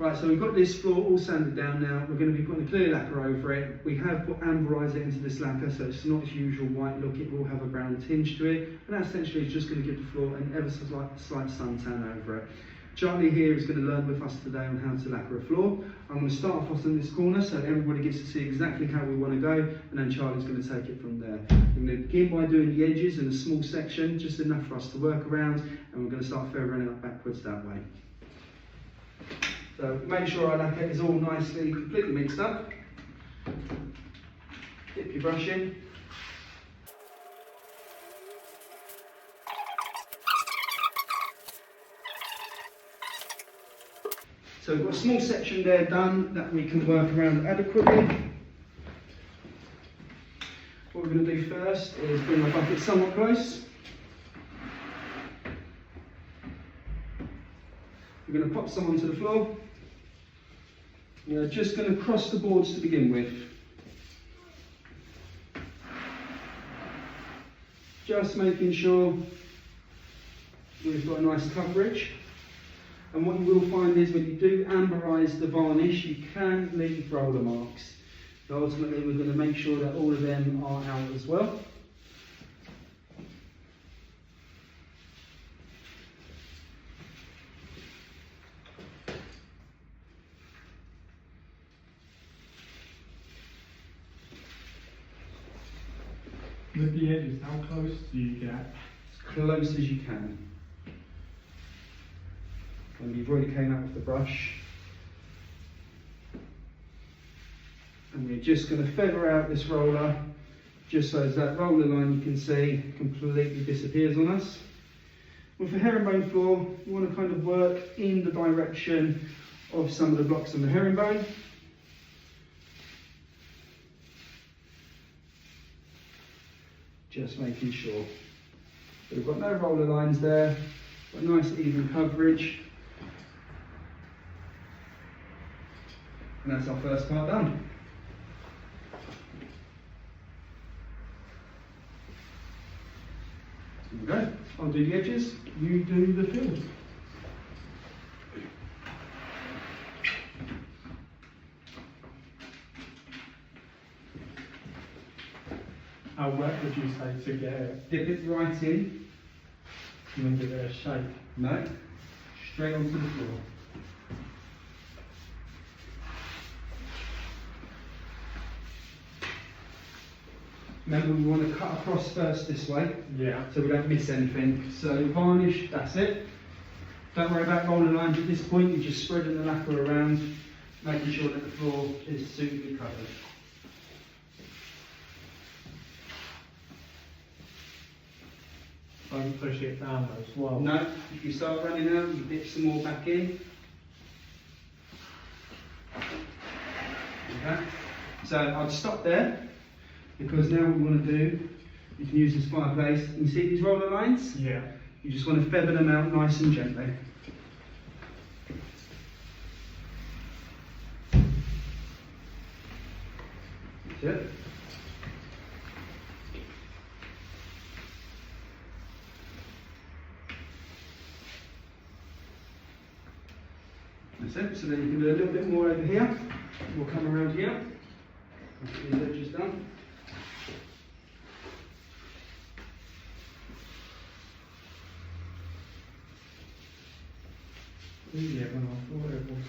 Right, so we've got this floor all sanded down now. We're going to be putting a clear lacquer over it. We have put amberized it into this lacquer, so it's not its usual white look. It will have a brown tinge to it, and that essentially is just going to give the floor an ever so slight suntan over it. Charlie here is going to learn with us today on how to lacquer a floor. I'm going to start off on this corner so everybody gets to see exactly how we want to go, and then Charlie's going to take it from there. We're going to begin by doing the edges in a small section, just enough for us to work around, and we're going to start feathering out backwards that way. So make sure our lacquer is all nicely, completely mixed up. Dip your brush in. So we've got a small section there done that we can work around adequately. What we're going to do first is bring our bucket somewhat close. We're going to pop some onto the floor. We're just going to cross the boards to begin with. Just making sure we've got a nice coverage. And what you will find is when you do amberize the varnish, you can leave roller marks. So ultimately we're going to make sure that all of them are out as well. With the edges, how close do you get? As close as you can. And you've already came out with the brush. And we're just going to feather out this roller, just so as that roller line you can see completely disappears on us. With the herringbone floor, you want to kind of work in the direction of some of the blocks on the herringbone. Just making sure. So we've got no roller lines there, got nice even coverage. And that's our first part done. There we go. I'll do the edges, you do the fill. How wet would you say to get it? Dip it right in. You want to give it a shake? No, straight onto the floor. Remember, we want to cut across first this way, Yeah. so we don't miss anything. So varnish, that's it. Don't worry about roller lines at this point, you're just spreading the lacquer around, making sure that the floor is suitably covered. Don't push it down as well. No, if you start running out, you dip some more back in. Okay. So I'd stop there, because now what we want to do, you can use this fireplace. You see these roller lines? Yeah. You just want to feather them out nice and gently. That's it. That's it. So then you can do a little bit more over here. We'll come around here. Get these edges done. Easier than I thought it was.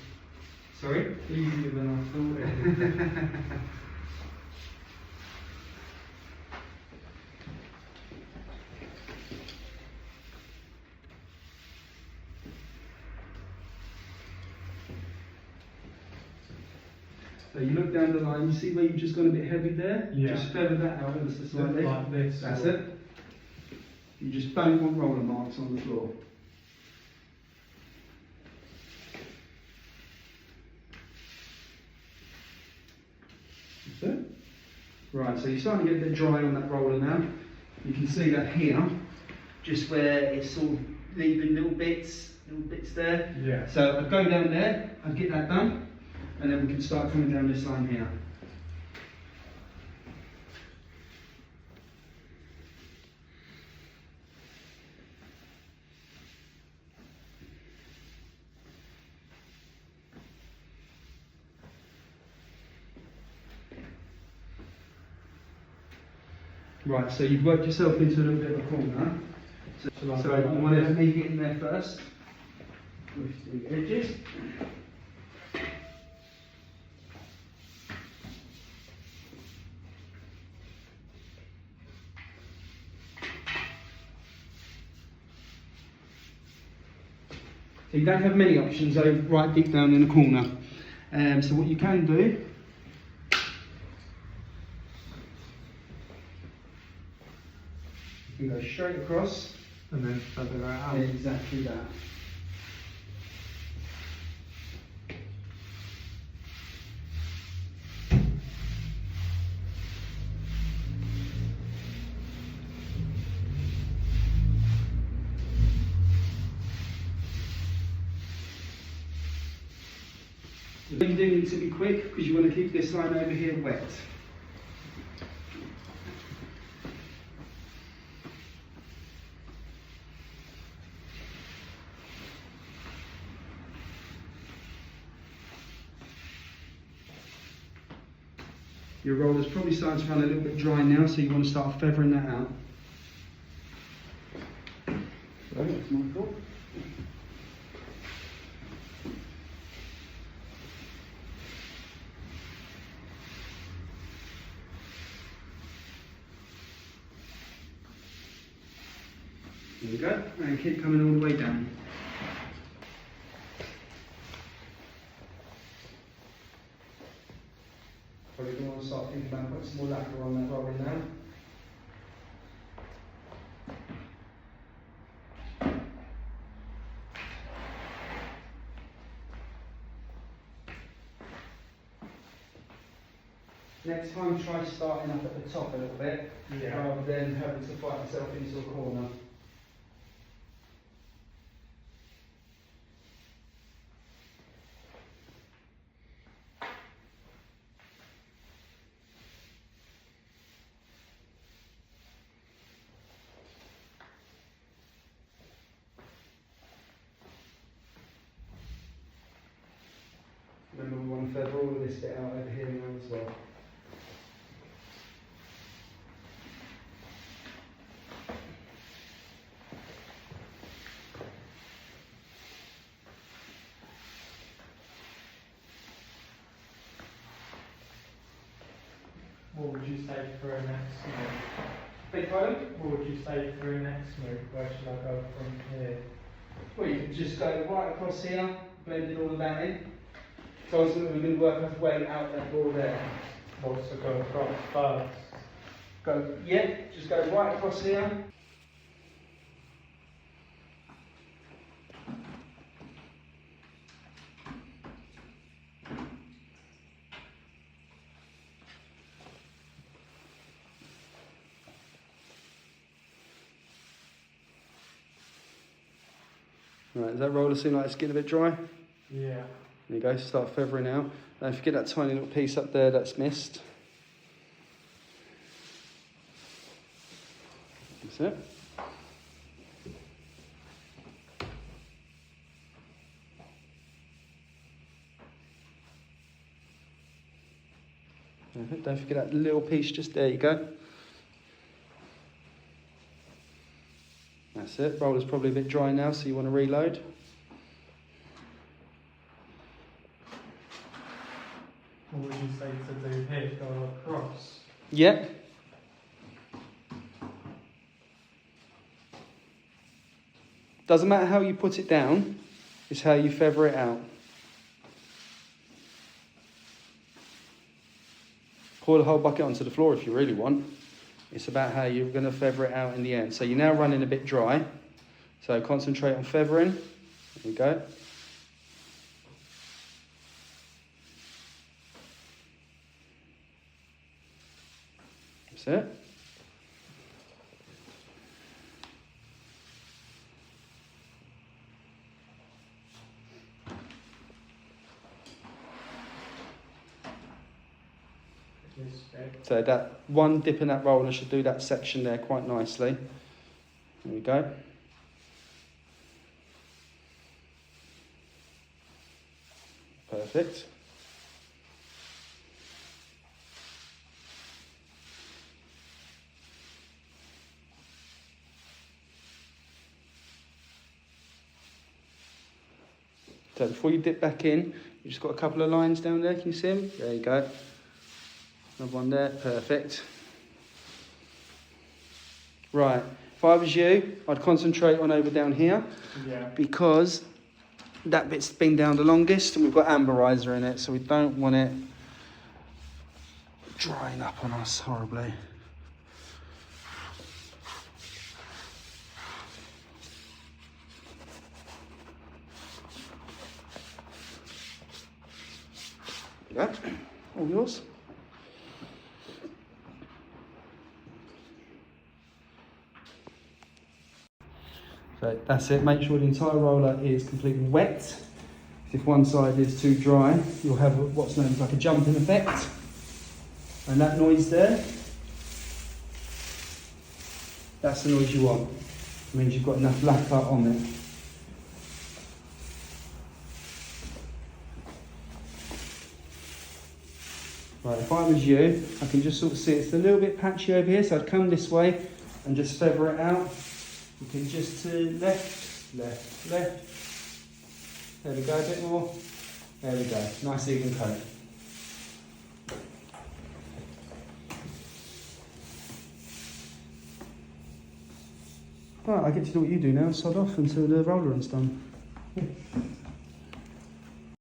Sorry? Easier than I thought it was. So you look down the line, you see where you've just gone a bit heavy there? Yeah. Just feather that out ever so slightly. Like this. That's it. You just don't want roller marks on the floor. That's it. Right, so you're starting to get a bit dry on that roller now. You can see that here, just where it's sort of leaving little bits there. Yeah. So I'd go down there, I'd get that done, and then we can start coming down this line here. Right, so you've worked yourself into a little bit of a corner. So you want to make it in there first with the edges. So you don't have many options though, right deep down in the corner. So what you can do, you can go straight across. And then feather that out. Exactly that. You do need to be quick because you want to keep this line over here wet. Your roller's probably starting to run a little bit dry now, so you want to start feathering that out. So that's Michael. There we go, and keep coming all the way down. Probably going to want to start thinking about putting some more lacquer on that rolling now. Next time try starting up at the top a little bit, rather than having to fight yourself into a corner. Remember, we want to feather all of this bit out over here now as well. What would you say for a next move? Big pardon? What would you say for a next move? Where should I go from here? Well, you can just go right across here, blending all of that in. So we're going to work our way out that door there. Also go across first. Go, yeah, just go right across here. Right, does that roller seem like it's getting a bit dry? Yeah. There you go, start feathering out. Don't forget that tiny little piece up there that's missed. That's it. Don't forget that little piece just there, you go. That's it, roller's probably a bit dry now, so you want to reload. What would you say to do here? Go across? Yeah. Doesn't matter how you put it down, it's how you feather it out. Pour the whole bucket onto the floor if you really want. It's about how you're going to feather it out in the end. So you're now running a bit dry. So concentrate on feathering. There we go. That's it. So that one dip in that roller should do that section there quite nicely. There we go. Perfect. So before you dip back in, you've just got a couple of lines down there. Can you see them? There you go. Another one there. Perfect. Right. If I was you, I'd concentrate on over down here. Yeah. Because that bit's been down the longest and we've got amberizer in it, so we don't want it drying up on us horribly. There you go. All yours. So that's it. Make sure the entire roller is completely wet. If one side is too dry, you'll have what's known as like a jumping effect. And that noise there, that's the noise you want. It means you've got enough lacquer on it. Right, if I was you, I can just sort of see it's a little bit patchy over here, so I'd come this way and just feather it out. You can just left, left, left. There we go, a bit more. There we go, nice even coat. Right, I get to do what you do now, sod off until the roller is done.